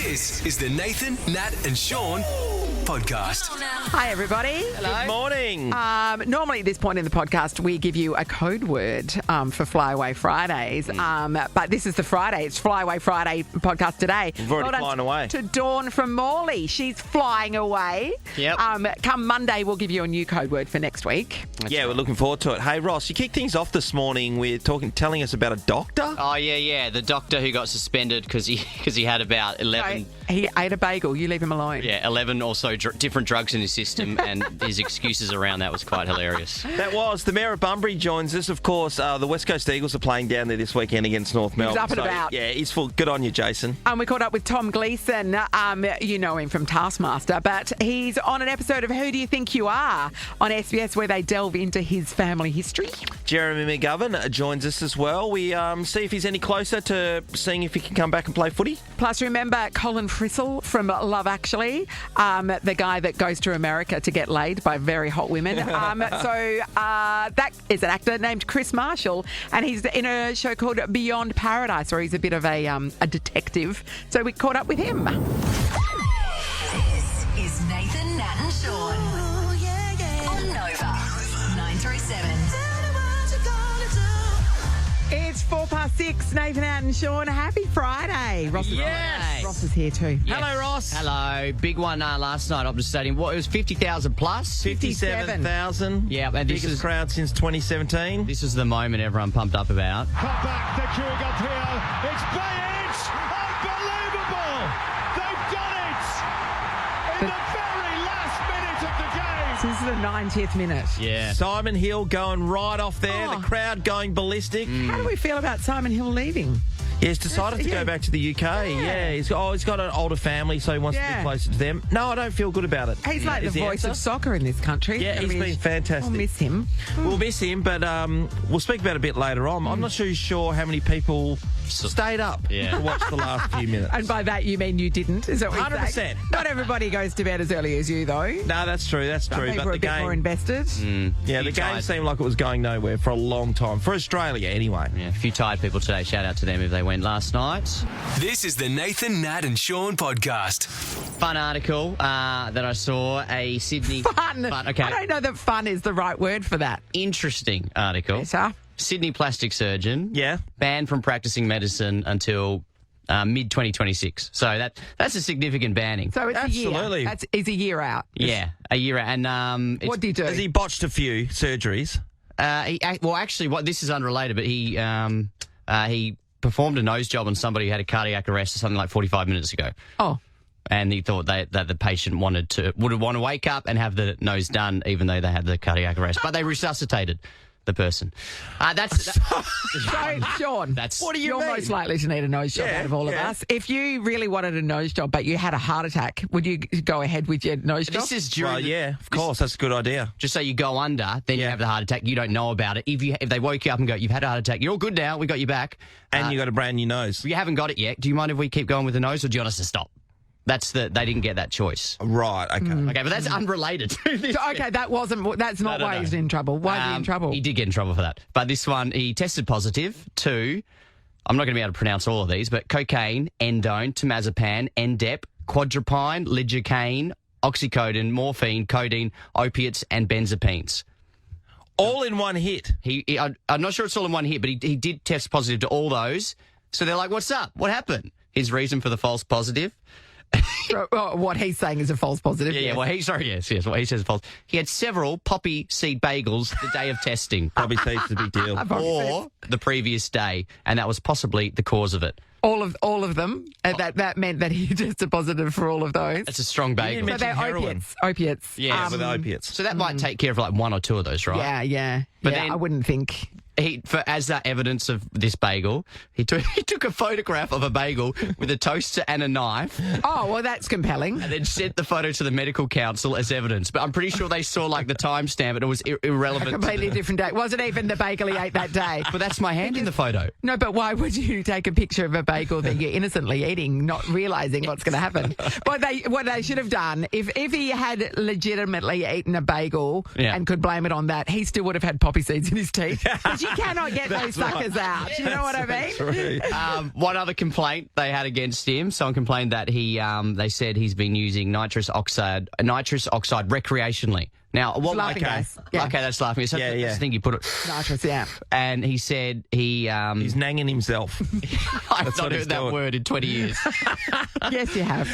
This is the Nathan, Nat and Sean podcast. Hi, everybody. Good morning. Normally at this point in the podcast, we give you a code word for Flyaway Fridays. But this is the Friday. It's Flyaway Friday podcast today. We've already flown away. To Dawn from Morley. She's flying away. Yep. Come Monday, we'll give you a new code word for next week. We're looking forward to it. Hey, Ross, you kicked things off this morning with telling us about a doctor. Oh, yeah. The doctor who got suspended because he had about 11... He ate a bagel. You leave him alone. Yeah, 11 or so different drugs in his system, and his excuses around that was quite hilarious. That was. The Mayor of Bunbury joins us. Of course, the West Coast Eagles are playing down there this weekend against North Melbourne. He's up and about. Yeah, he's full. Good on you, Jason. We caught up with Tom Gleeson. You know him from Taskmaster, but he's on an episode of Who Do You Think You Are on SBS where they delve into his family history. Jeremy McGovern joins us as well. We see if he's any closer to seeing if he can come back and play footy. Plus, remember Colin Frissell from Love Actually, the guy that goes to America to get laid by very hot women. That is an actor named Chris Marshall, and he's in a show called Beyond Paradise, where he's a bit of a detective. So we caught up with him. This is Nathan, Nat and Sean. On Nova 937. It's 6:04. Nathan, Nat and Sean. Happy Friday. Ross is here too. Yes. Hello, Ross. Hello. Big one last night, Optus Stadium. It was 50,000 plus? 57,000. Yeah, and this biggest is crowd since 2017. This is the moment everyone pumped up about. Cut back to Trio. It's Bates! Unbelievable! They've done it! In the very last minute of the game! This is the 90th minute. Yeah. Simon Hill going right off there. Oh. The crowd going ballistic. How do we feel about Simon Hill leaving? Yeah, he's decided to Yeah. go back to the UK. Yeah, he's got an older family, so he wants to be closer to them. No, I don't feel good about it. He's like Is the voice answer. of soccer in this country. Yeah, he's been fantastic. We'll miss him. We'll miss him, but we'll speak about it a bit later on. I'm not sure how many people stayed up to watch the last few minutes. And by that, you mean you didn't? Is that what you're 100%. saying? Not everybody goes to bed as early as you, though. No, that's true. That's Some true. people But are the a bit game, more invested. the game seemed like it was going nowhere for a long time for Australia, anyway. Yeah, a few tired people today. Shout out to them if they went last night. This is the Nathan, Nat and Sean podcast. Fun article that I saw. A Sydney... Fun. Okay. I don't know that fun is the right word for that. Interesting article. Yes, sir. Sydney plastic surgeon. Yeah. Banned from practicing medicine until mid-2026. So that's a signification banning. So it's Absolutely. a year. Is a year out. Yeah, a year out. And What do you do? Has he botched a few surgeries? This is unrelated, but he performed a nose job on somebody who had a cardiac arrest or something like 45 minutes ago. Oh. And he thought that the patient would want to wake up and have the nose done, even though they had the cardiac arrest. But they resuscitated the person. So, Sean, What do you you're mean? most likely to need a nose job out of all of us. If you really wanted a nose job, but you had a heart attack, would you go ahead with your nose job? This is during. Well, of course. That's a good idea. Just say you go under, then you have the heart attack. You don't know about it. If they woke you up and go, you've had a heart attack, you're all good now. We got you back. And you got a brand new nose. You haven't got it yet. Do you mind if we keep going with the nose, or do you want us to stop? They didn't get that choice. Right, okay. Okay, but that's unrelated to this. Okay, that's not No. why he's in trouble. Why is he in trouble? He did get in trouble for that. But this one, he tested positive to, I'm not going to be able to pronounce all of these, but cocaine, endone, temazepam, Endep, quadripine, lidocaine, oxycodone, morphine, codeine, opiates, and benzodiazepines. All in one hit. I'm not sure it's all in one hit, but he did test positive to all those. So they're like, what's up? What happened? His reason for the false positive. What he's saying is a false positive. Yeah, well, what he says is false. He had several poppy seed bagels the day of testing. Probably seems a big deal. Or the previous day, and that was possibly the cause of it. All of them. That meant that he tested positive for all of those. It's a strong bagel. You So they're heroin. opiates. Yeah, with opiates. So that might take care of like one or two of those, right? Yeah. But Yeah, then- I wouldn't think. As that evidence of this bagel, he took a photograph of a bagel with a toaster and a knife, Oh, well, that's compelling. and then sent the photo to the medical council as evidence. But I'm pretty sure they saw like the timestamp, and it was irrelevant. Completely different day. Wasn't even the bagel he ate that day. But that's my hand in the photo. No, but why would you take a picture of a bagel that you're innocently eating, not realising what's going to happen? What they should have done, if he had legitimately eaten a bagel Yeah. and could blame it on that, he still would have had poppy seeds in his teeth. you cannot get those suckers out. You know what I mean? True. One other complaint they had against him. Someone complained that they said he's been using nitrous oxide recreationally. Now, what? Laughing gas. Yeah. Okay, that's laughing. So Yeah, that's yeah. the thing you put it. Nitrous, yeah. And he said He's nanging himself. I've That's not what he's heard that doing. word in 20 years. Yes, you have.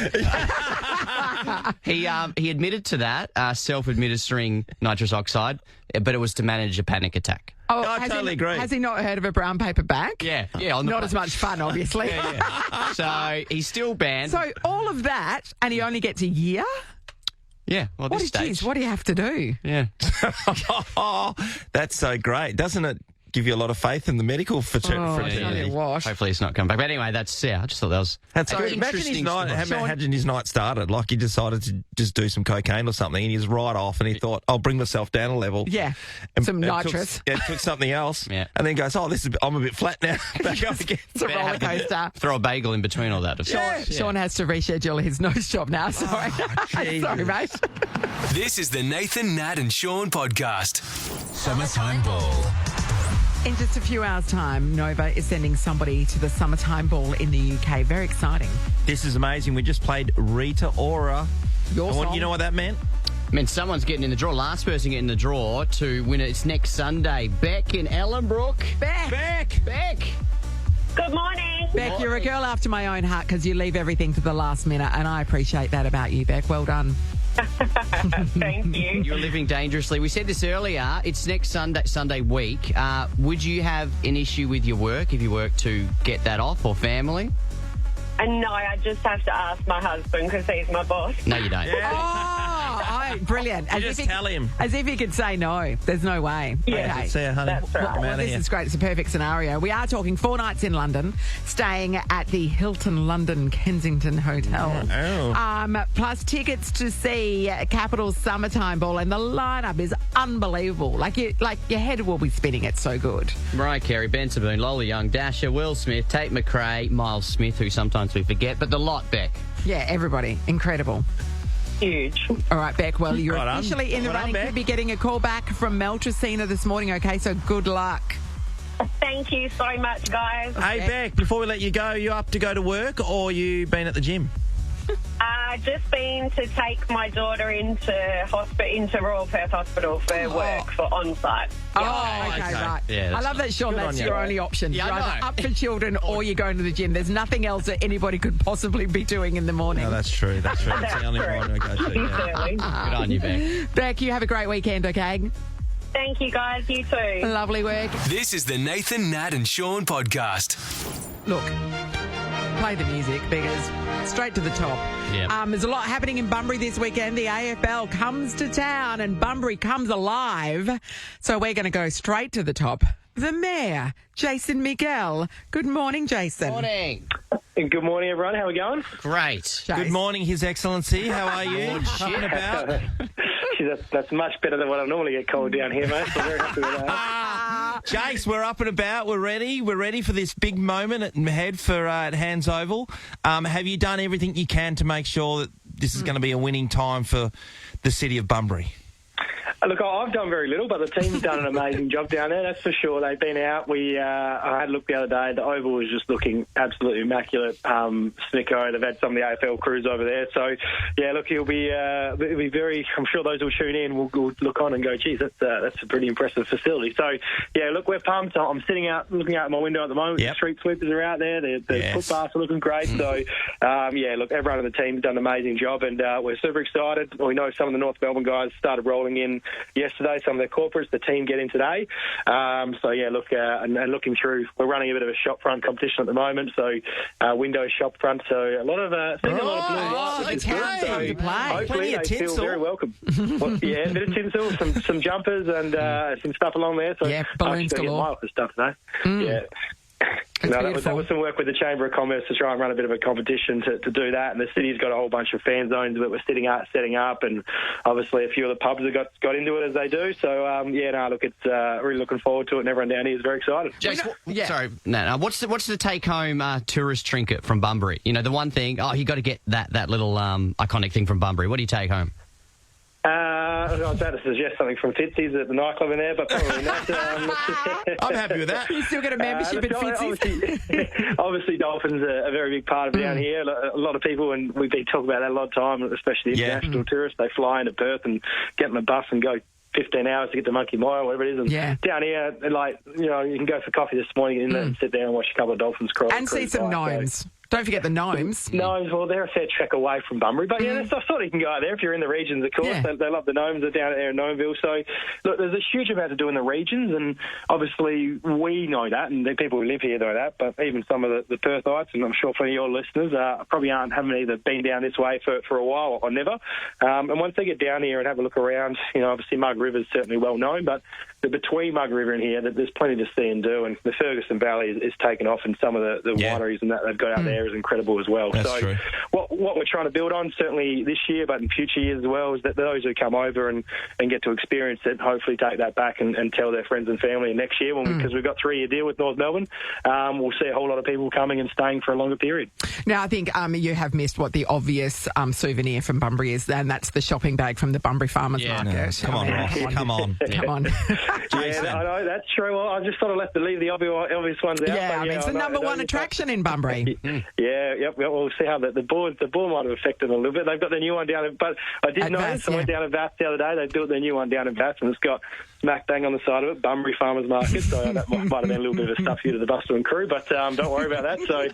He admitted to that, self-administering nitrous oxide, but it was to manage a panic attack. Oh, I has totally he, agree. Has he not heard of a brown paper bag? Yeah. Not as much fun, obviously. So he's still banned. So all of that, and he only gets a year? Yeah. Well, What this stage. what do you have to do? Yeah. Oh, that's so great. Doesn't it give you a lot of faith in the medical fraternity? tell you what. Hopefully it's not coming back. But anyway, I just thought that was That's an good. Imagine his night. story. Imagine his night started like he decided to just do some cocaine or something, and he was right off, and he thought, "I'll bring myself down a level." Yeah. And, Some and nitrous. took something else, Yeah. and then goes, "Oh, I'm a bit flat now." Back up again. It's a roller coaster. Throw a bagel in between all that. Sean has to reschedule his nose job now. Sorry. Jesus. Sorry, mate. This is the Nathan, Nat and Sean podcast. Summertime Ball. In just a few hours' time, Nova is sending somebody to the summertime ball in the UK. Very exciting. This is amazing. We just played Rita Ora. Your song. You know what that meant? I mean, someone's getting in the draw. Last person getting in the draw to win it. It's next Sunday. Beck in Ellenbrook. Beck. Beck. Good morning. Beck, you're a girl after my own heart because you leave everything to the last minute, and I appreciate that about you, Beck. Well done. Thank you. You're living dangerously. We said this earlier. It's next Sunday week. Would you have an issue with your work if you work to get that off, or family? And no, I just have to ask my husband because he's my boss. No, you don't. Brilliant. As just if he- tell him. As if he could say no. There's no way. Yeah. Okay. See ya, honey. That's right. I'm Well, out of this here. is great. It's a perfect scenario. We are talking 4 nights in London, staying at the Hilton London Kensington Hotel. Oh. Plus tickets to see Capital's Summertime Ball, and the lineup is unbelievable. Like your head will be spinning. It's so good. Mariah Carey, Ben Saboon, Lola Young, Dasher, Will Smith, Tate McRae, Miles Smith, who sometimes we forget, but the lot, Beck. Yeah, everybody. Incredible. Huge. All right, Beck. Well, you're Right on. officially in the Right on, running. Beck. Could be getting a call back from Mel Tracina this morning, okay? So good luck. Thank you so much, guys. Hey, Beck, before we let you go, you up to go to work or you been at the gym? Just been to take my daughter into Royal Perth Hospital for work for on-site. Oh, okay, okay. right. Yeah, I that's love that, Sean. Good on That's you. your only option. Yeah, I You're either know. up for children or you're going to the gym. There's nothing else that anybody could possibly be doing in the morning. No, that's true. That's true. That's the only true. one I go to. Yeah. Certainly. Good on you, Beck. Beck, you have a great weekend, okay? Thank you, guys. You too. Lovely work. This is the Nathan, Nat and Sean podcast. Look, play the music because straight to the top. Yeah. There's a lot happening in Bunbury this weekend. The AFL comes to town and Bunbury comes alive. So we're going to go straight to the top. The Mayor, Jason Miguel. Good morning, Jason. Morning. Good morning, everyone. How are we going? Great. Jace. Good morning, His Excellency. How are you? Up and about? Gee, that's much better than what I normally get called down here, mate. So very happy with that. Jace, we're up and about. We're ready. We're ready for this big moment ahead for at Hands Oval. Have you done everything you can to make sure that this is going to be a winning time for the city of Bunbury? Look, I've done very little, but the team's done an amazing job down there, that's for sure. They've been out. I had a look the other day. The Oval was just looking absolutely immaculate. Snicko, they've had some of the AFL crews over there. So, yeah, look, it'll be very, I'm sure those who tune in will look on and go, geez, that's a pretty impressive facility. So, yeah, look, we're pumped. I'm sitting out, looking out my window at the moment. Yep. The street sweepers are out there. The Yes. footpaths are looking great. So, yeah, look, everyone on the team's done an amazing job, and we're super excited. We know some of the North Melbourne guys started rolling in yesterday, some of their corporates, the team get in today. So, yeah, look, and looking through, we're running a bit of a shop front competition at the moment, so window shop front, so a lot of seeing a lot of blue lights, which is good. okay. So To play. hopefully Plenty of they feel tinsel. very welcome. Well, yeah, a bit of tinsel, some jumpers and some stuff along there. So Yeah, balloons actually, galore. my office stuff, though. Yeah. It's No, that beautiful. was some work with the Chamber of Commerce to try and run a bit of a competition to do that. And the city's got a whole bunch of fan zones that we're setting up, and obviously a few of the pubs have got into it as they do. So, yeah, no, look, it's really looking forward to it, and everyone down here is very excited. Jace, Yeah. sorry, no. What's the take-home tourist trinket from Bunbury? You know, the one thing. Oh, you got to get that little iconic thing from Bunbury. What do you take home? I was about to suggest something from Fitzy's at the nightclub in there, but probably not. I'm happy with that. You still get a membership at Fitzy's? Obviously, Dolphins are a very big part of down here. A lot of people, and we've been talking about that a lot of time, especially international tourists, they fly into Perth and get on a bus and go 15 hours to get to Monkey Mile, whatever it is. And down here, like, you know, you can go for coffee this morning and sit there and watch a couple of dolphins cross. And see some gnomes. Don't forget the gnomes. Gnomes, well, they're a fair trek away from Bunbury. But, yeah, I thought you can go out there if you're in the regions, of course. Yeah. They love the gnomes. They're down there in Gnomeville. So, look, there's a huge amount to do in the regions, and obviously we know that, and the people who live here know that, but even some of the Perthites, and I'm sure plenty of your listeners, probably haven't either been down this way for a while or never. And once they get down here and have a look around, you know, obviously Mug River's certainly well known, but between Mug River and here, there's plenty to see and do, and the Ferguson Valley is taken off, and some of the wineries and that they've got out there is incredible as well. That's true. What we're trying to build on, certainly this year, but in future years as well, is that those who come over and get to experience it, hopefully take that back and tell their friends and family. And next year, because we've got a 3-year deal with North Melbourne, we'll see a whole lot of people coming and staying for a longer period. Now, I think you have missed what the obvious souvenir from Bunbury is, and that's the shopping bag from the Bunbury Farmers Market. No, come on, Ross. Come on. Come on. Yeah, I know, that's true. Well, I just sort of leave the obvious ones out. Yeah, I mean, it's the number one attraction in Bunbury. Yep. We'll see how the board might have affected them a little bit. They've got their new one down, but I did notice. I went down to Bath the other day. They built their new one down in Bath, and it's got smack bang on the side of it, Bunbury Farmers Market. So that might have been a little bit of a stuff here to the Buster and crew, but don't worry about that. So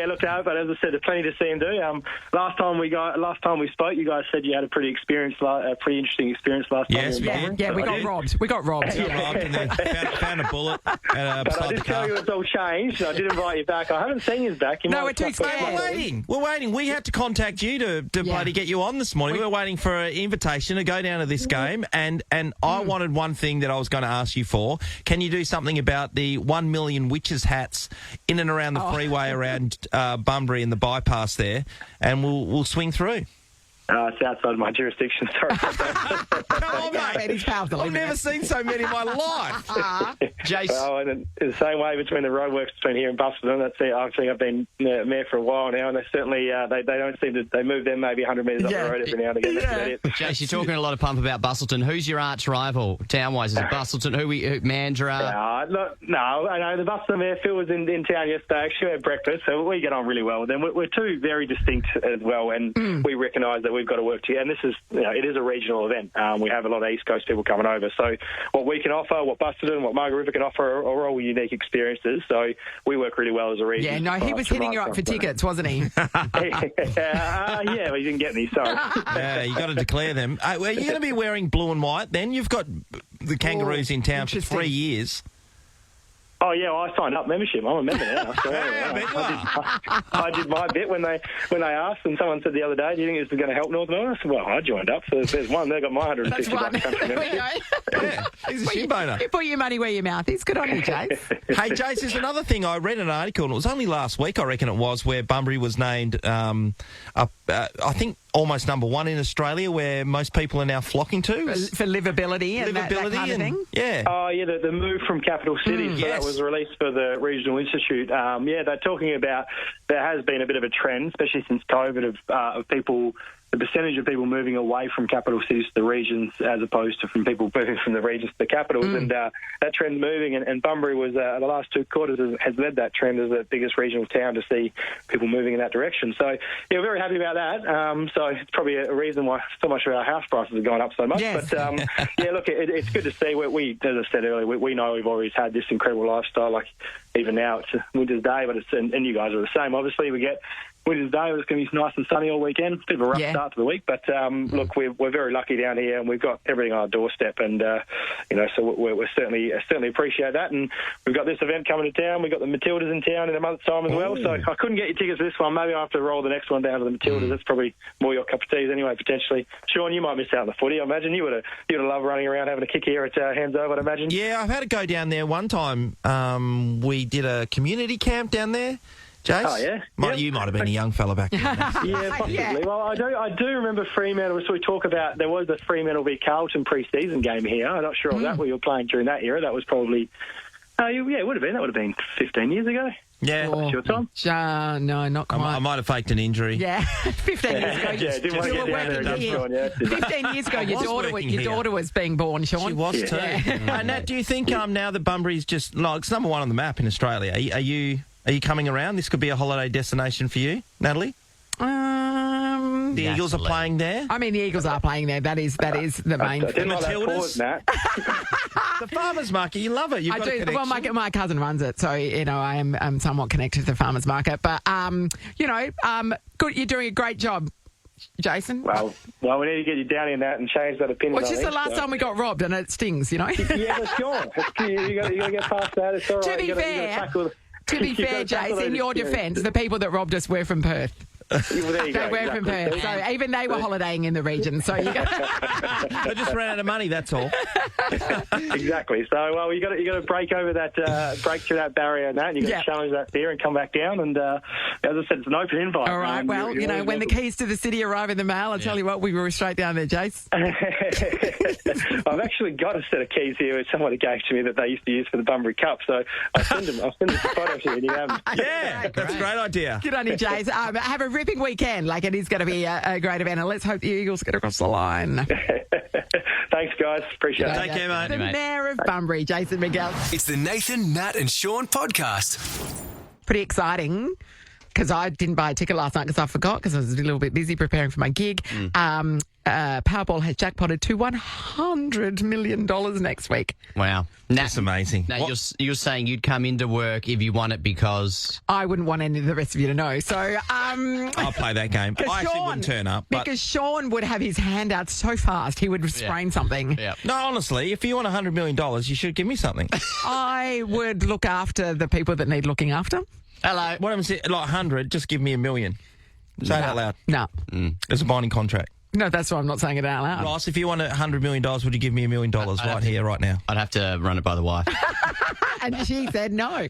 look out. But as I said, there's plenty to see and do. Last time we spoke, you guys said you had a pretty interesting experience last time. Yes, we got robbed. We got robbed. And then found a bullet but I did tell you it's all changed. I did invite you back. I haven't seen you back. No, we're too scared. We're waiting. We had to contact you to bloody get you on this morning. We were waiting for an invitation to go down to this game, and I wanted one thing that I was going to ask you for. Can you do something about the 1 million witches' hats in and around the freeway around Bunbury and the bypass there, and we'll swing through. It's outside my jurisdiction. Sorry about that. Come on, mate. He's powerful. I've never seen so many in my life. Jace. Well, and the same way between the roadworks between here and Busselton. That's it. I think I've been mayor for a while now, and they certainly they don't seem to. They move them maybe 100 metres up the road every now and again. That's about it. Jace, you're talking a lot of pump about Busselton. Who's your arch rival town-wise? Is it Busselton? Mandurah? No. I know the Busselton Mayor Phil was in town yesterday. Actually, we had breakfast, so we get on really well with them. We're two very distinct as well, and we recognise that we've got to work together. And this is, it is a regional event. We have a lot of East Coast people coming over. So what we can offer, what Busselton, what Margaret River can offer are all unique experiences. So we work really well as a region. Yeah, no, he was hitting you up for tickets, wasn't he? Yeah, well, you didn't get any, sorry. Yeah, you got to declare them. Are you going to be wearing blue and white then? You've got the Kangaroos in town for 3 years. Oh, yeah, well, I signed up membership. I'm a member now. So, I did my bit when they asked, and someone said the other day, do you think this is going to help North Melbourne? I said, well, I joined up, so there's one. They got my $150 country membership. Yeah, he's a shit-boner. You put your money where your mouth is. Good on you, Jace. Hey, Jace, there's another thing. I read an article, and it was only last week, I reckon it was, where Bunbury was named, I think, almost number one in Australia, where most people are now flocking to. For livability and that kind of thing? Yeah. Oh, yeah, the move from capital cities. So that was released for the Regional Institute. They're talking about there has been a bit of a trend, especially since COVID, of people, the percentage of people moving away from capital cities to the regions as opposed to from people moving from the regions to the capitals. And that trend's moving, and Bunbury was, the last 2 quarters, has led that trend as the biggest regional town to see people moving in that direction. So, yeah, we're very happy about that. So it's probably a reason why so much of our house prices have gone up so much. Yes. But, yeah, look, it's good to see. We, as I said earlier, we know we've always had this incredible lifestyle. Like, even now, it's a winter's day, but and you guys are the same. Obviously, we get winter's day, it's going to be nice and sunny all weekend. Bit of a rough start to the week, but look, we're very lucky down here, and we've got everything on our doorstep, and so we're certainly appreciate that. And we've got this event coming to town. We've got the Matildas in town in a month's time as well. So I couldn't get your tickets for this one. Maybe I have to roll the next one down to the Matildas. That's probably more your cup of tea anyway, potentially. Sean, you might miss out on the footy. I imagine you would have loved running around having a kick here at Hands Over, I'd imagine. Yeah, I've had to go down there one time. We did a community camp down there. Jace? Oh, yeah? You might have been a young fella back then. Yeah, possibly. Yeah. Well, I do remember Fremantle. So we talk about there was a Fremantle v Carlton pre-season game here. I'm not sure of that, where you were playing during that era. That was probably... it would have been. That would have been 15 years ago. Yeah. Or- Your time? no, not quite. I might have faked an injury. Yeah, 15 years ago. Yeah, didn't want to you get were down there working and here. Sean, yeah. 15 years ago, your was daughter working your here. daughter was being born, Sean. She was too. And Nat, do you think now that Bunbury's just like it's number one on the map in Australia? Are you coming around? This could be a holiday destination for you, Natalie. The Eagles are playing there. I mean, the Eagles are playing there. That is the main. I didn't like that Matildas? pause, Nat. The farmers market, you love it. You've I got a do. Well, connection. my cousin runs it, so I am somewhat connected to the farmers market. But good. You're doing a great job, Jason. Well, we need to get you down in that and change that opinion. Well, it's just I the think, last time we got robbed, and it stings, Yeah, that's gone. You got to get past that. It's all right. To be fair, tackle Jason, those in your experiences. defence, the people that robbed us were from Perth. Well, there you They go, were from exactly. Perth, so even they were holidaying in the region. So you got. I just ran out of money. That's all. Exactly. So, well, you got to break over that, break through that barrier and that, and you got to Yeah. challenge that fear and come back down. And as I said, it's an open invite. All right. Well, You're always when the welcome. keys to the city arrive in the mail, I'll tell you what, we were straight down there, Jace. I've actually got a set of keys here which someone gave to me that they used to use for the Bunbury Cup. So I'll send them some photos to you and you have them. Yeah, that's a great idea. Good on you, Jace. Have a ripping weekend. Like, it is going to be a great event, and let's hope the Eagles get across the line. Thanks, guys. Appreciate it. Take care, mate. The Mayor of Bunbury, Jason Miguel. It's the Nathan, Nat and Sean podcast. Pretty exciting, because I didn't buy a ticket last night because I forgot, because I was a little bit busy preparing for my gig. Powerball has jackpotted to $100 million next week. Wow. That's amazing. Now, you're saying you'd come into work if you won it because... I wouldn't want any of the rest of you to know. So, I'll play that game. I actually wouldn't turn up. But because Sean would have his hand out so fast, he would sprain something. Yeah. no, honestly, if you want $100 million, you should give me something. I would look after the people that need looking after. Hello. What I'm saying, like 100, just give me $1 million. Say it out loud. No. It's a binding contract. No, that's why I'm not saying it out loud. Ross, if you want $100 million, would you give me $1 million right here, right now? I'd have to run it by the wife. And she said no.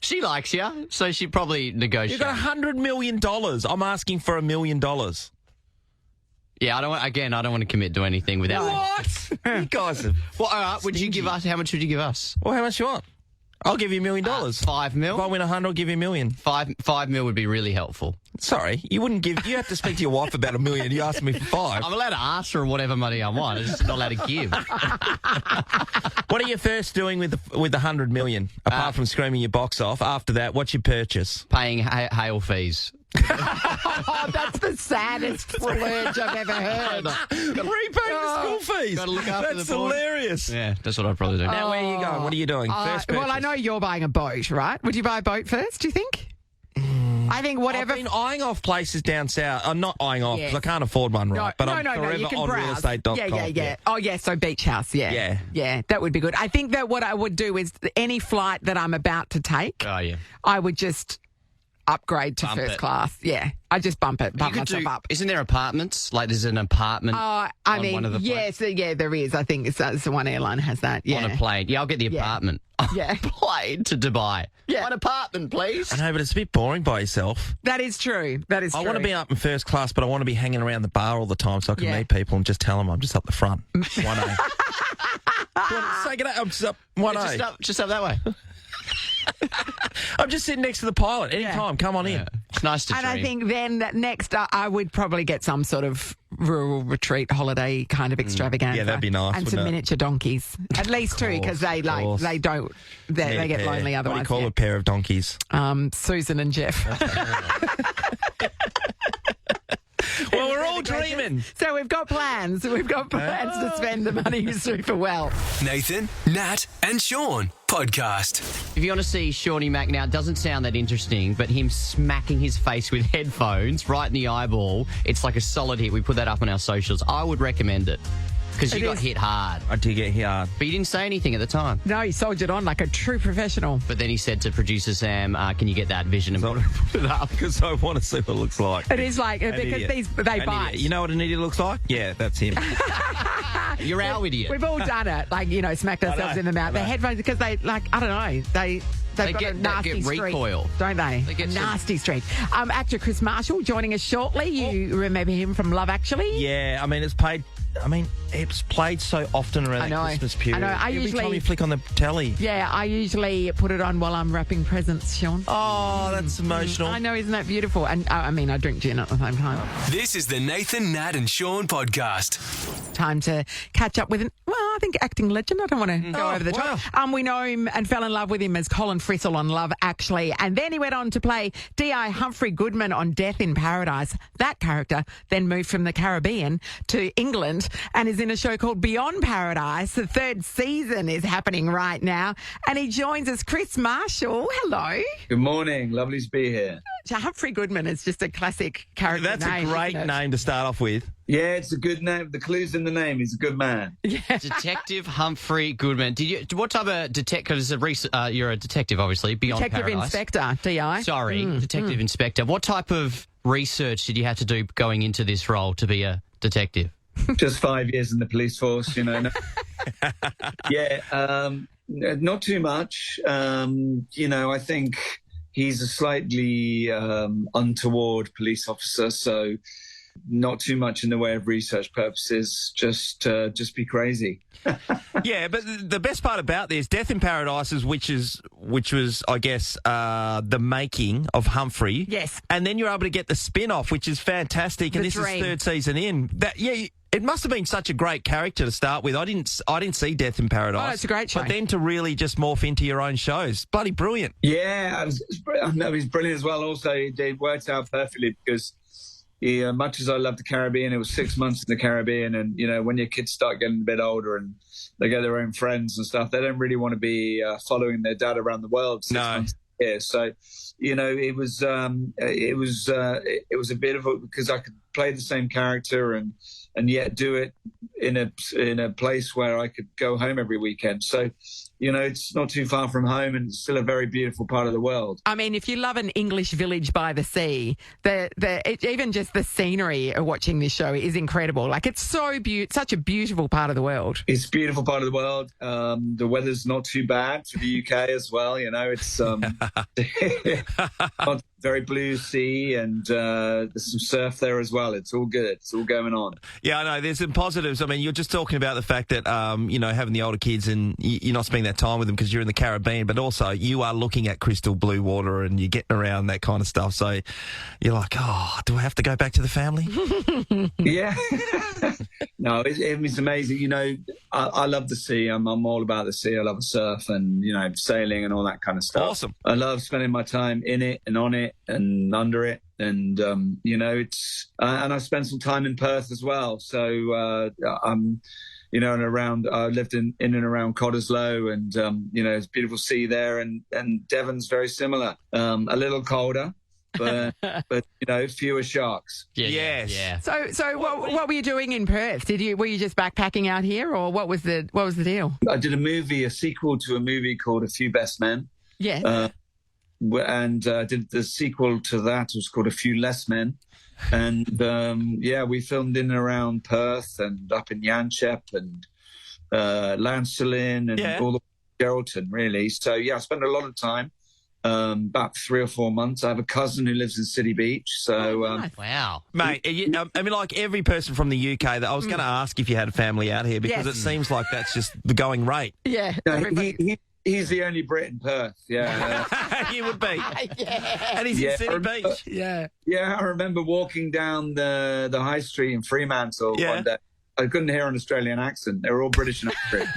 She likes you, so she'd probably negotiate. You've got $100 million. I'm asking for $1 million. Yeah, I don't want to commit to anything without... What? You guys are... Well, all right, would you give us... How much would you give us? Well, how much you want? I'll give you $1 million. 5 mil? If I win 100, I'll give you $1 million. 5 mil would be really helpful. Sorry, you wouldn't give... You have to speak to your wife about $1 million. You asked me for 5. I'm allowed to ask for whatever money I want. I'm just not allowed to give. What are you first doing with the $100 million? Apart from screaming your box off, after that, what's your purchase? Paying hail fees. Oh, that's the saddest splurge I've ever heard. Repaying the school fees. Gotta look after That's the boy. hilarious. Yeah, that's what I'd probably do. Now, where are you going? What are you doing? First purchase. Well, I know you're buying a boat, right? Would you buy a boat first, do you think? I think whatever... I've been eyeing off places down south. I'm not eyeing off because I can't afford one, right? But I'm forever you can on browse. realestate.com. Yeah. Oh, yeah, so beach house, Yeah. Yeah, that would be good. I think that what I would do is any flight that I'm about to take, Oh, yeah. I would just upgrade to Bump first it. class. Yeah, I just bump myself up. Isn't there apartments? Like there's an apartment I on mean, one of the yes, yeah, there is. I think it's the one airline has that. Yeah. on a plane. Yeah, I'll get the Yeah. apartment. Yeah. Plane to Dubai. Yeah. One apartment, please. I know, but it's a bit boring by yourself. That is true. That is true. I want to be up in first class, but I want to be hanging around the bar all the time so I can Yeah. meet people and just tell them I'm just up the front. 1A. Say good day, I'm just up 1A. Just up that way. I'm just sitting next to the pilot. Anytime, come on in. It's nice to And dream. I think then that next I would probably get some sort of rural retreat holiday kind of extravaganza. Yeah, that'd be nice, And some wouldn't it? miniature donkeys. At least two, because they course. they get Pair. lonely otherwise. What do you call yeah. a pair of donkeys? Susan and Jeff. Well, we're all dreaming. So we've got plans. We've got plans to spend the money super well. Nathan, Nat and Sean podcast. If you want to see Shawnee Mac now, it doesn't sound that interesting, but him smacking his face with headphones right in the eyeball, it's like a solid hit. We put that up on our socials. I would recommend it because you It got is. hit hard. I did get hard. But you didn't say anything at the time. No, he soldiered on like a true professional. But then he said to producer Sam, can you get that vision and put it up? Because I want to see what it looks like. It is like, An because idiot. they An bite. idiot. You know what an idiot looks like? Yeah, that's him. You're our idiot. We've all done it, like, smacked ourselves know, in the mouth. I Their know. headphones, because they've got They a get nasty streak, recoil. don't they? They get a some- nasty streak. Actor Chris Marshall joining us shortly. You remember him from Love Actually? Yeah, I mean, it's paid I mean, it's played so often around that Christmas period. I know. Every time you flick on the telly. Yeah, I usually put it on while I'm wrapping presents, Sean. Oh, that's emotional. I know, isn't that beautiful? And I mean, I drink gin at the same time. This is the Nathan, Nat and Sean podcast. Time to catch up with I think acting legend. I don't want to go over the top. We know him and fell in love with him as Colin Frissell on Love Actually. And then he went on to play D.I. Humphrey Goodman on Death in Paradise. That character then moved from the Caribbean to England and is in a show called Beyond Paradise. The 3rd season is happening right now. And he joins us, Chris Marshall. Hello. Good morning. Lovely to be here. Humphrey Goodman is just a classic character That's name. a great name to start off with. Yeah, it's a good name. The clue's in the name. He's a good man. Yeah. Detective Humphrey Goodman. What type of detective? Because you're a detective, obviously. Beyond Detective Paradise. Inspector, D.I. Sorry, Detective Inspector. What type of research did you have to do going into this role to be a detective? Just 5 years in the police force, you know. Not too much. I think he's a slightly untoward police officer, so not too much in the way of research purposes. Just be crazy. Yeah, but the best part about this, Death in Paradise, which was, I guess, the making of Humphrey. Yes. And then you're able to get the spin-off, which is fantastic. And this is 3rd season in. It must have been such a great character to start with. I didn't see Death in Paradise. Oh, it's a great show. But then to really just morph into your own shows, bloody brilliant. Yeah, he's brilliant as well. Also, it worked out perfectly because much as I love the Caribbean, it was 6 months in the Caribbean, and when your kids start getting a bit older and they get their own friends and stuff, they don't really want to be following their dad around the world 6 months a year. So, it was a bit of because I could play the same character and yet do it in a place where I could go home every weekend. So, it's not too far from home and it's still a very beautiful part of the world. I mean, if you love an English village by the sea, even just the scenery of watching this show is incredible. Like, it's such a beautiful part of the world. It's a beautiful part of the world. The weather's not too bad for the UK as well. It's very blue sea and there's some surf there as well. It's all good. It's all going on. Yeah, I know. There's some positives. I mean, you're just talking about the fact that, having the older kids and you're not spending that time with them because you're in the Caribbean, but also you are looking at crystal blue water and you're getting around that kind of stuff. So you're like, oh, do I have to go back to the family? Yeah. No, it's amazing. I love the sea. I'm all about the sea. I love surf and, sailing and all that kind of stuff. Awesome. I love spending my time in it and on it and under it. And, it's, and I spent some time in Perth as well. So, and around, I lived in and around Cottesloe and, it's beautiful sea there and Devon's very similar. A little colder. But fewer sharks. Yeah. So what were you doing in Perth? Were you just backpacking out here, or what was the deal? I did a sequel to a movie called A Few Best Men. Yeah. And did the sequel to that. It was called A Few Less Men. And we filmed in and around Perth and up in Yanchep and Lancelin and all the Geraldton, really. So I spent a lot of time. About 3 or 4 months. I have a cousin who lives in City Beach. So, wow, mate. I mean, like every person from the UK. That I was going to ask if you had a family out here because it seems like that's just the going rate. Yeah, no, he's the only Brit in Perth. Yeah, you would be. And he's in City Beach. Yeah. I remember walking down the high street in Fremantle one day. I couldn't hear an Australian accent. They were all British and Irish.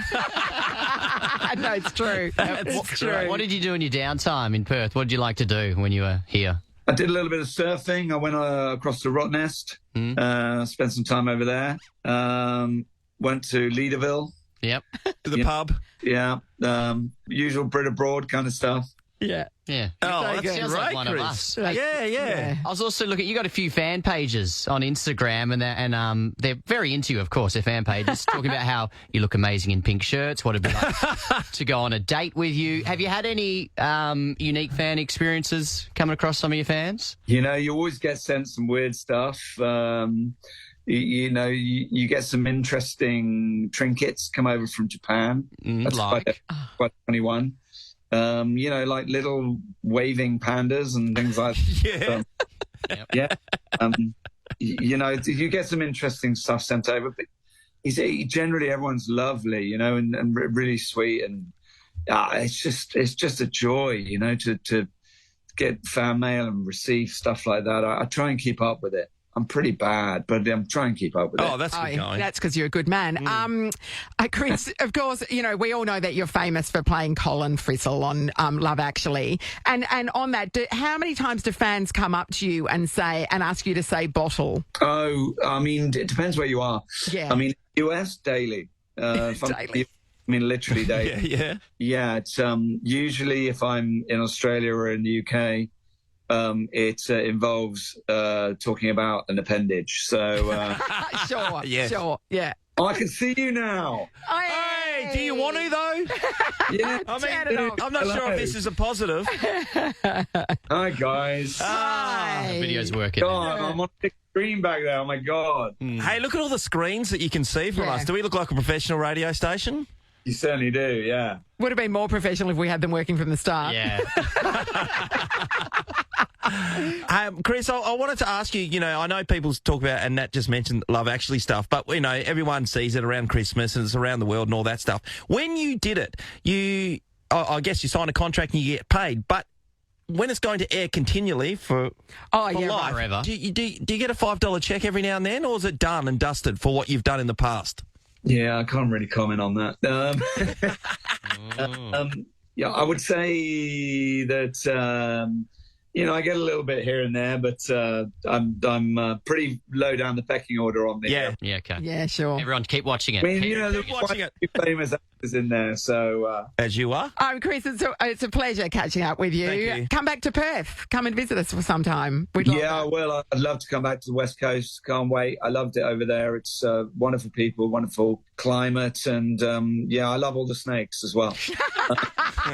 No, it's true. It's true. What did you do in your downtime in Perth? What did you like to do when you were here? I did a little bit of surfing. I went across to Rottnest, spent some time over there. Went to Leederville. Yep. To the pub. Yeah. Usual Brit abroad kind of stuff. Yeah. Oh, that sounds like one of us. Yeah. I was also looking. You got a few fan pages on Instagram, and they're very into you. Of course, they're fan pages talking about how you look amazing in pink shirts. What it'd be like to go on a date with you. Have you had any unique fan experiences coming across some of your fans? You always get sent some weird stuff. You get some interesting trinkets come over from Japan. That's quite 21. Like little waving pandas and things like that. You get some interesting stuff sent over. But, generally everyone's lovely, you know, and really sweet, and it's just a joy, you know, to get fan mail and receive stuff like that. I try and keep up with it. I'm pretty bad, but I'm trying to keep up with it. Oh, that's good going. That's because you're a good man. Chris, of course, you know, we all know that you're famous for playing Colin Frissell on Love Actually. And on that, how many times do fans come up to you and ask you to say bottle? Oh, I mean, it depends where you are. Yeah. I mean, US, daily. Daily. I mean, literally daily. Yeah. Yeah, it's usually if I'm in Australia or in the UK, it involves talking about an appendage. So Sure, Yes. sure, yeah. I can see you now. Hey, do you want to, though? Yeah. I'm not sure if this is a positive. Hi, guys. Hi. The video's working. God, I'm on a big screen back there. Oh, my God. Hey, look at all the screens that you can see from Yeah. us. Do we look like a professional radio station? You certainly do, yeah. Would have been more professional if we had them working from the start. Yeah. Chris, I wanted to ask you, you know, I know people talk about, and Nat just mentioned Love Actually stuff, but, you know, everyone sees it around Christmas and it's around the world and all that stuff. When you did it, I guess you sign a contract and you get paid, but when it's going to air continually for life, forever. do you get a $5 check every now and then, or is it done and dusted for what you've done in the past? Yeah, I can't really comment on that. Yeah, I would say that you know, I get a little bit here and there, but I'm pretty low down the pecking order on the. Yeah. Yeah, okay. Yeah, sure. Everyone keep watching it. I mean, you know, there's watching quite a few famous actors in there, so. As you are? Chris, it's a pleasure catching up with you. Thank you. Come back to Perth. Come and visit us for some time. We'd love Yeah, that. well, I'd love to come back to the West Coast. Can't wait. I loved it over there. It's wonderful people, wonderful climate, and yeah, I love all the snakes as well.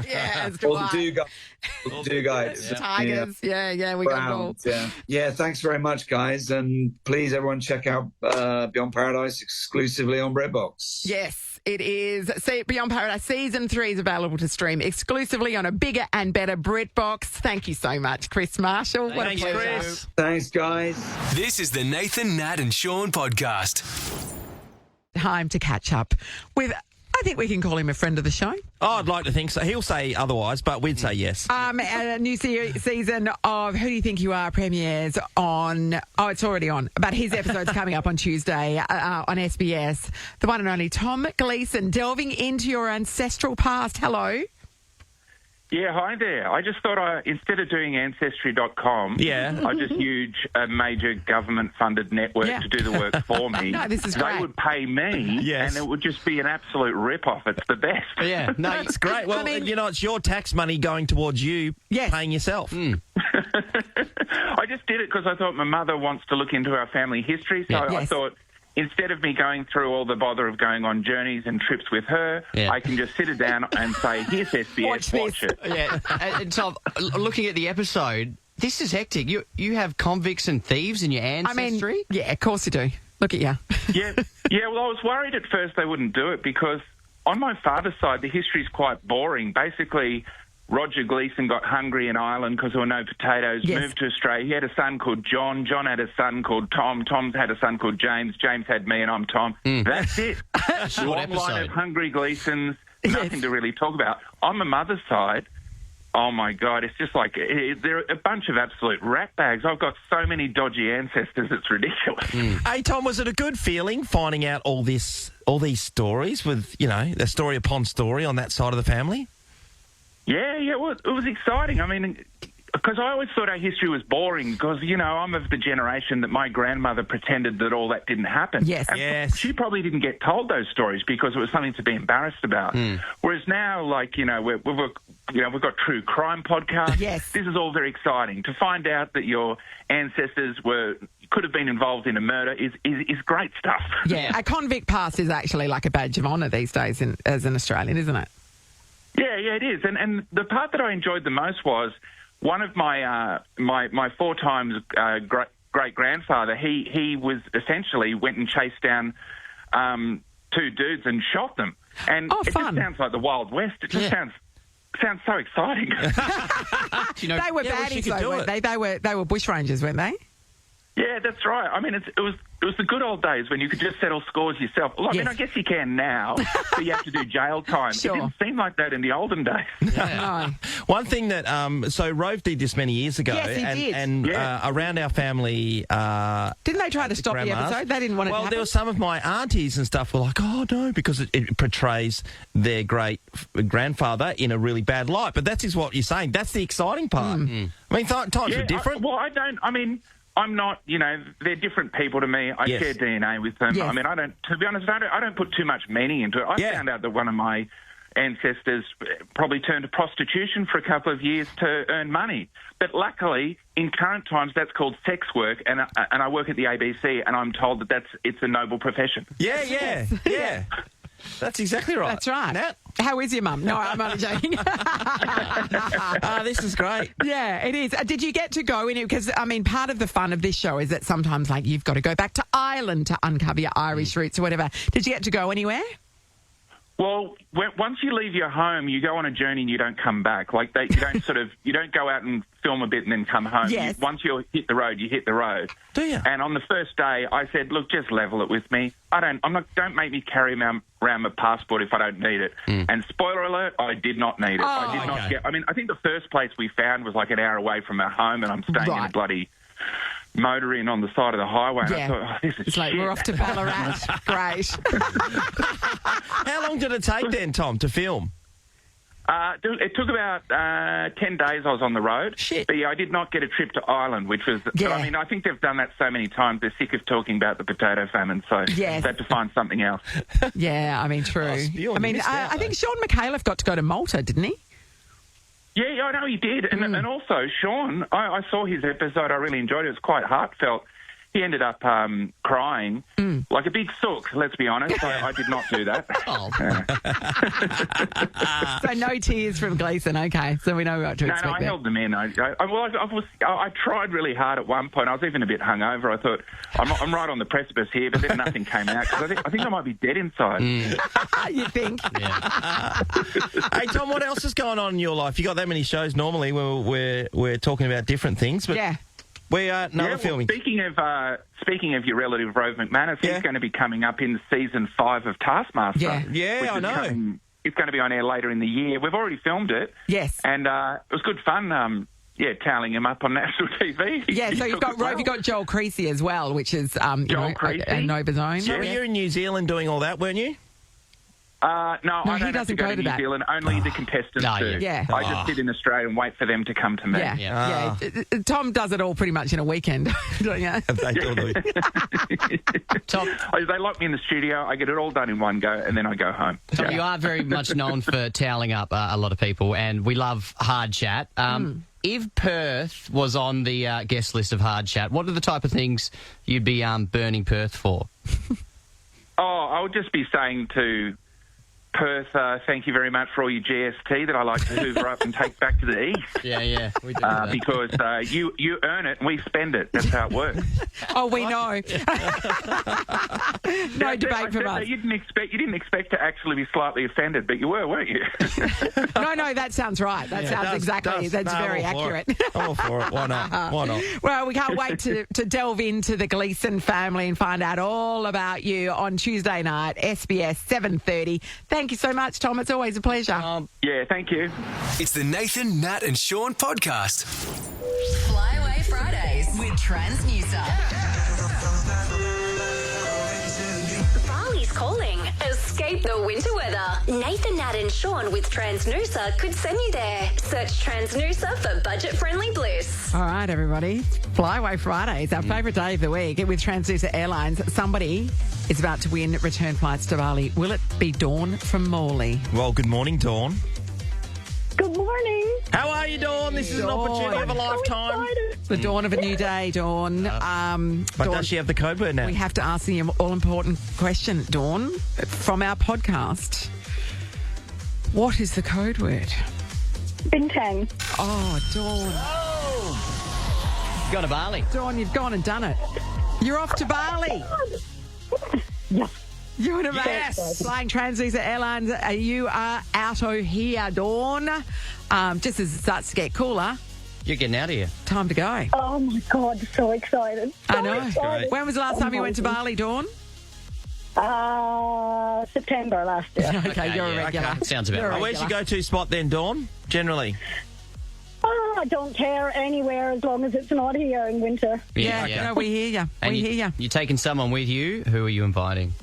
Yeah, as do all I. the guys. Tigers. Yeah, we got them all. Browns, yeah. Thanks very much, guys, and please, everyone, check out Beyond Paradise exclusively on Redbox. Yes, it is. See, Beyond Paradise Season 3 is available to stream exclusively on a bigger and better BritBox. Thank you so much, Chris Marshall. What a Thanks, pleasure. Chris. Thanks, guys. This is the Nathan, Nat and Sean podcast. Time to catch up with, I think we can call him a friend of the show. Oh, I'd like to think so. He'll say otherwise, but we'd say yes. A new season of Who Do You Think You Are premieres on... Oh, it's already on. But his episode's coming up on Tuesday on SBS. The one and only Tom Gleeson, delving into your ancestral past. Hello. Yeah, hi there. I just thought instead of doing Ancestry.com, I just use a major government-funded network to do the work for me. No, this is great. They would pay me, and it would just be an absolute rip-off. It's the best. Yeah, no, it's great. Well, I mean, you know, it's your tax money going towards you paying yourself. I just did it because I thought my mother wants to look into our family history, so I thought... Instead of me going through all the bother of going on journeys and trips with her, I can just sit her down and say, here's SBS, watch it. Yeah, and Tom, looking at the episode, this is hectic. You have convicts and thieves in your ancestry? I mean, yeah, of course you do. Look at you. Yeah, well, I was worried at first they wouldn't do it because on my father's side, the history's quite boring. Basically, Roger Gleeson got hungry in Ireland because there were no potatoes, moved to Australia. He had a son called John. John had a son called Tom. Tom's had a son called James. James had me and I'm Tom. That's it. Long line of hungry Gleesons, nothing to really talk about. On my mother's side, oh, my God, it's just like they're a bunch of absolute ratbags. I've got so many dodgy ancestors, it's ridiculous. Hey, Tom, was it a good feeling finding out all these stories with, you know, the story upon story on that side of the family? Yeah, well, it was exciting. I mean, because I always thought our history was boring because, you know, I'm of the generation that my grandmother pretended that all that didn't happen. Yes. And she probably didn't get told those stories because it was something to be embarrassed about. Whereas now, like, you know, we've got true crime podcasts. Yes. This is all very exciting. To find out that your ancestors could have been involved in a murder is great stuff. Yeah, a convict past is actually like a badge of honour these days as an Australian, isn't it? Yeah, it is. And the part that I enjoyed the most was one of my my 4 times great-grandfather, he was essentially went and chased down 2 dudes and shot them. And it just sounds like the Wild West. It just sounds so exciting. They were baddies, though, weren't they? They were bushrangers, weren't they? Yeah, that's right. I mean, it was the good old days when you could just settle scores yourself. Well, I mean, I guess you can now, but you have to do jail time. Sure. It didn't seem like that in the olden days. No. One thing that so Rove did this many years ago, Yes, he did. and around our family, Didn't they try to stop the grandmas. episode? They didn't want it to Well, happen. there were some of my aunties and stuff were like, "Oh no," because it portrays their great grandfather in a really bad light. But that is what you're saying. That's the exciting part. I mean, times were different. I'm not, they're different people to me. I share DNA with them. Yes. I mean, to be honest, I don't put too much meaning into it. I found out that one of my ancestors probably turned to prostitution for a couple of years to earn money. But luckily, in current times, that's called sex work, and I work at the ABC, and I'm told that it's a noble profession. Yeah. That's exactly right. That's right. Nat? How is your mum? No, I'm only joking. This is great. Yeah, it is. Did you get to go in it? Because, I mean, part of the fun of this show is that sometimes, like, you've got to go back to Ireland to uncover your Irish roots or whatever. Did you get to go anywhere? Well, once you leave your home, you go on a journey and you don't come back. Like you don't go out and film a bit and then come home. Yes. Once you hit the road, you hit the road. Do you? And on the first day, I said, "Look, just level it with me. Don't make me carry around my passport if I don't need it." And spoiler alert, I did not need it. I did not get. I mean, I think the first place we found was like an hour away from our home, and I'm staying in a bloody motor inn on the side of the highway. And I thought, this is it's like, shit. we're off to Ballarat. Great. How long did it take then, Tom, to film? It took about 10 days I was on the road. Shit. But I did not get a trip to Ireland, which was... Yeah. But, I mean, I think they've done that so many times, they're sick of talking about the potato famine, so they had to find something else. Yeah, I mean, true. I mean, I think Sean McAuliffe got to go to Malta, didn't he? Yeah, I know he did. And also, Sean, I saw his episode. I really enjoyed it. It was quite heartfelt. He ended up crying like a big sook, let's be honest. I did not do that. So no tears from Gleeson. Okay, so we know what to expect. No, I held them in. I tried really hard at one point. I was even a bit hungover. I thought, I'm right on the precipice here, but then nothing came out because I think I might be dead inside. You think? Yeah. Hey, Tom, what else is going on in your life? You got that many shows normally where we're talking about different things, but we are filming. Speaking of your relative Rove McManus, he's going to be coming up in season 5 of Taskmaster. Yeah, I know. It's going to be on air later in the year. We've already filmed it. Yes. And it was good fun. Tallying him up on national TV. Yeah, so you've got Rove, you've got Joel Creasy as well, which is Creasy. a Nova's own. So you're in New Zealand doing all that, weren't you? No, I don't he doesn't have to go to New Zealand. Only the contestants do. Yeah. I just sit in Australia and wait for them to come to me. Yeah. Tom does it all pretty much in a weekend, don't you? They do. Tom, they lock me in the studio. I get it all done in one go, and then I go home. Tom, you are very much known for toweling up a lot of people, and we love Hard Chat. If Perth was on the guest list of Hard Chat, what are the type of things you'd be burning Perth for? I would just be saying to Perth, thank you very much for all your GST that I like to hoover up and take back to the east. Yeah, we do that. Because you earn it and we spend it. That's how it works. Oh, we know. No debate from us. You didn't expect to actually be slightly offended, but you were, weren't you? No, that sounds right. That sounds exactly. That's very accurate. I'm all for it. Why not? Well, we can't wait to delve into the Gleeson family and find out all about you on Tuesday night, SBS 7:30. Thank you so much, Tom. It's always a pleasure. Yeah, thank you. It's the Nathan, Nat and Sean podcast. Flyaway Fridays with Transnusa. Bali's calling. Escape the winter weather. Nathan, Nat and Sean with Transnusa could send you there. Search Transnusa for budget-friendly bliss. All right, everybody. Flyaway Fridays, our favourite day of the week. With Transnusa Airlines, somebody is about to win return flights to Bali. Will it be Dawn from Morley? Well, good morning, Dawn. Good morning. How are you, Dawn? This is an opportunity of a lifetime. The dawn of a new day, Dawn. But Dawn, does she have the code word now? we have to ask the all-important question, Dawn, from our podcast. What is the code word? Bintang. Oh, Dawn. Go to Bali. Dawn, you've gone and done it. You're off to Bali. Yes. You're in a flying Transnusa Airlines. You are out of here, Dawn. Just as it starts to get cooler, You're getting out of here. Time to go. Oh, my God, so excited. I know. Excited. When was the last time you went to Bali, Dawn? September last year. Okay, you're a regular. Okay. Sounds about right. Where's your go-to spot then, Dawn, generally? I don't care anywhere as long as it's not here in winter. No, we hear you. We hear you. You're taking someone with you. Who are you inviting?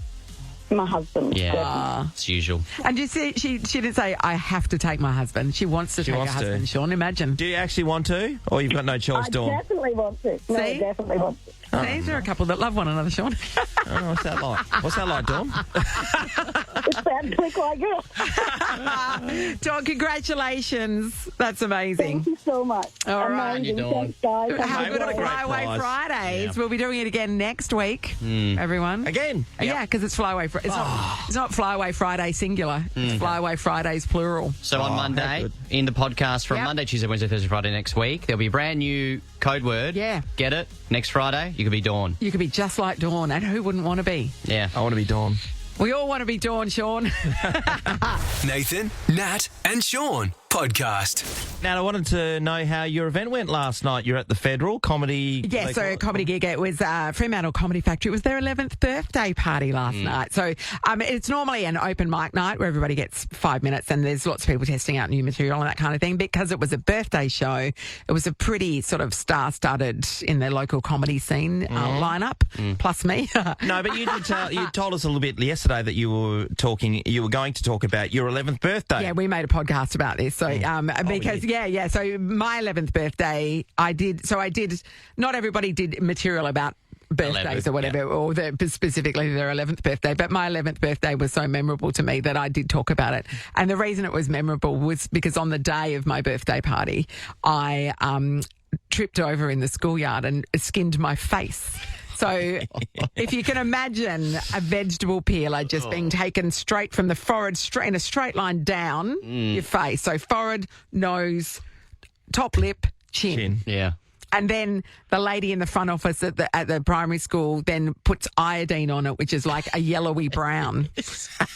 My husband. Yeah, it's usual. And you see, she didn't say, I have to take my husband. She wants to take her husband, Sean. Imagine. Do you actually want to? Or you've got no choice, Dawn? I definitely want to. No, I definitely want to. See, there are a couple that love one another, Sean. What's that like? What's that like, Dawn? It sounds like it. Dawn, congratulations. That's amazing. Thank you so much. All right. Amazing. Dawn. Thanks, guys. Have a good Flyaway Fridays. Yeah. We'll be doing it again next week, everyone. Again? Yeah, because it's Flyaway. It's not Flyaway Friday singular. It's Flyaway Fridays plural. So on Monday, in the podcast from Monday, Tuesday, Wednesday, Thursday, Friday next week, there'll be a brand new code word. Yeah. Get it? Next Friday, you could be Dawn. You could be just like Dawn, and who wouldn't want to be? Yeah. I want to be Dawn. We all want to be Dawn, Sean. Nathan, Nat, and Sean podcast. Now, I wanted to know how your event went last night. You're at the Federal Comedy... Yeah, so a comedy gig. It was Fremantle Comedy Factory. It was their 11th birthday party last night. So it's normally an open mic night where everybody gets 5 minutes and there's lots of people testing out new material and that kind of thing. Because it was a birthday show, it was a pretty sort of star-studded in the local comedy scene lineup, plus me. No, but you told us a little bit yesterday that you were going to talk about your 11th birthday. Yeah, we made a podcast about this. So, because, so my 11th birthday, I did, not everybody did material about birthdays 11th, or whatever, or specifically their 11th birthday, but my 11th birthday was so memorable to me that I did talk about it. And the reason it was memorable was because on the day of my birthday party, I tripped over in the schoolyard and skinned my face. So if you can imagine a vegetable peeler just being taken straight from the forehead, in a straight line down your face. So forehead, nose, top lip, chin. Yeah. And then the lady in the front office at the primary school then puts iodine on it, which is like a yellowy brown.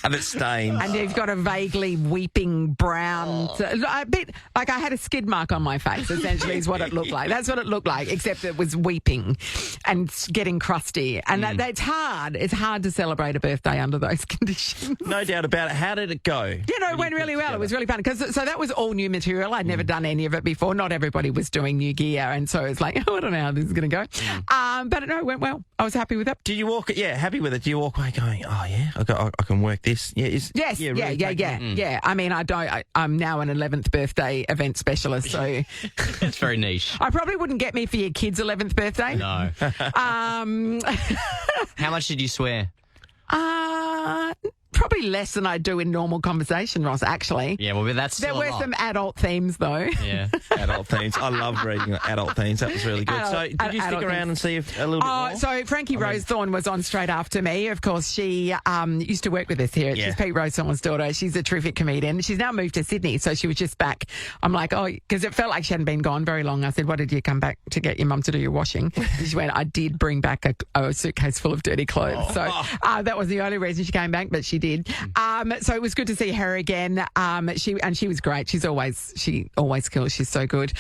And it stains. And you've got a vaguely weeping brown, a bit like I had a skid mark on my face, essentially, is what it looked like. That's what it looked like, except it was weeping and getting crusty. And that's hard. It's hard to celebrate a birthday under those conditions. No doubt about it. How did it go? It went really well. It was really fun. So that was all new material. I'd never done any of it before. Not everybody was doing new gear. And so it's like, I don't know how this is going to go. But no, it went well. I was happy with it. Did you walk? Yeah, happy with it. Do you walk away going, oh yeah, I can work this? Yeah. Yes. Yeah. I mean, I'm now an 11th birthday event specialist, so it's very niche. I probably wouldn't get me for your kid's 11th birthday. No. How much did you swear? Probably less than I do in normal conversation, Ross, actually. Yeah, well, that's there still were some adult themes, though. Yeah. Adult themes. I love reading adult themes. That was really good. So did you stick around and see a little bit more? So Frankie Rosethorn was on straight after me. Of course, she used to work with us here. She's Pete Rosethorn's daughter. She's a terrific comedian. She's now moved to Sydney, so she was just back. I'm like, because it felt like she hadn't been gone very long. I said, what did you come back to get your mum to do your washing? And she went, I did bring back a suitcase full of dirty clothes. So that was the only reason she came back, but she did. So it was good to see her again. She was great. She always kills. She's so good.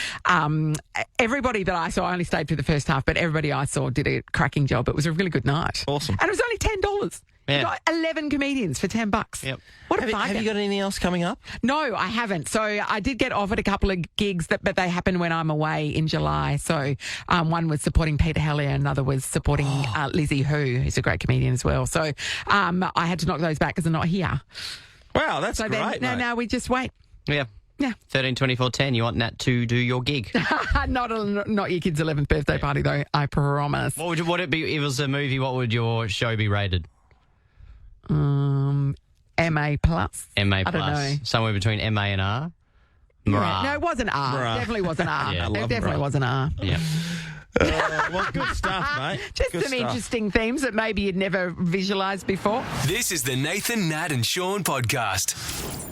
Everybody that I saw, I only stayed for the first half, but everybody I saw did a cracking job. It was a really good night. Awesome. And it was only $10. Yeah. You got 11 comedians for $10. Yep. What a bargain. Have you got anything else coming up? No, I haven't. So I did get offered a couple of gigs, but they happen when I'm away in July. So one was supporting Peter Hellier, another was supporting Lizzie Hu, who's a great comedian as well. So I had to knock those back because they're not here. Wow, that's so great. Now we just wait. Yeah. Yeah. 13, 24, 10. You want Nat to do your gig? Not your kid's 11th birthday party, though, I promise. What would it be if it was a movie? What would your show be rated? MA+. MA+. I don't know. Somewhere between MA and R? Yeah. No, it wasn't R. Definitely wasn't R. Yeah, it definitely wasn't R. Yeah. Well, good stuff, mate. Just good some stuff. interesting themes that maybe you'd never visualised before. This is the Nathan, Nat and Sean podcast.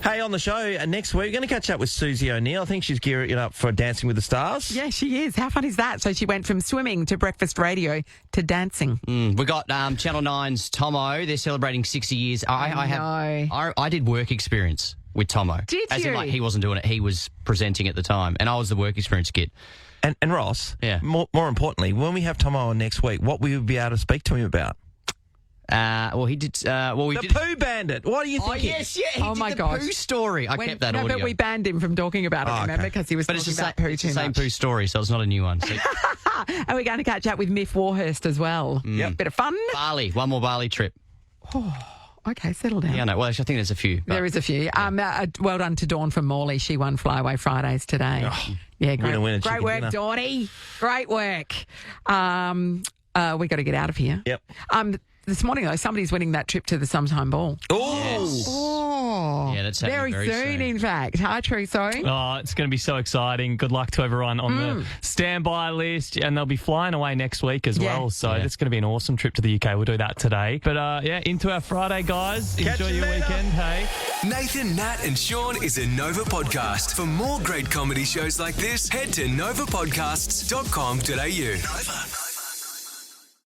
Hey, on the show next week, we're going to catch up with Susie O'Neill. I think she's gearing it up for Dancing with the Stars. Yeah, she is. How fun is that? So she went from swimming to breakfast radio to dancing. We got Channel 9's Tomo. They're celebrating 60 years. I did work experience with Tomo. Did As in, you? like, he wasn't doing it. He was presenting at the time. And I was the work experience kid. And Ross, Yeah. more importantly, when we have Tomo on next week, what will you be able to speak to him about? Well, he did. We The did. poo bandit. What are you Oh, thinking? yes, yeah. He Oh, did my the gosh. poo story. I kept that audio. but we banned him from talking about it, Oh, remember? okay. Because he was But it's talking the, about poo it's the too same much. poo story, so it's not a new one. So, And we're going to catch up with Miff Warhurst as well. Yep. Bit of fun. Bali. One more Bali trip. Okay, settle down. Yeah, no. Well, actually, I think there's a few. but- There is a few. Well done to Dawn from Morley. She won Flyaway Fridays today. Yeah, great, Winner, great chicken work, dinner. Dawny. Great work. We got to get out of here. Yep. This morning, though, somebody's winning that trip to the Sometime Ball. Oh, Yeah, that's happening very soon. in fact. Hi, Truso. Oh, it's going to be so exciting. Good luck to everyone on the standby list. And they'll be flying away next week as well. So it's going to be an awesome trip to the UK. We'll do that today. But into our Friday, guys. Catch Enjoy you your later. weekend. Hey. Nathan, Nat, and Sean is a Nova podcast. For more great comedy shows like this, head to novapodcasts.com.au. Nova.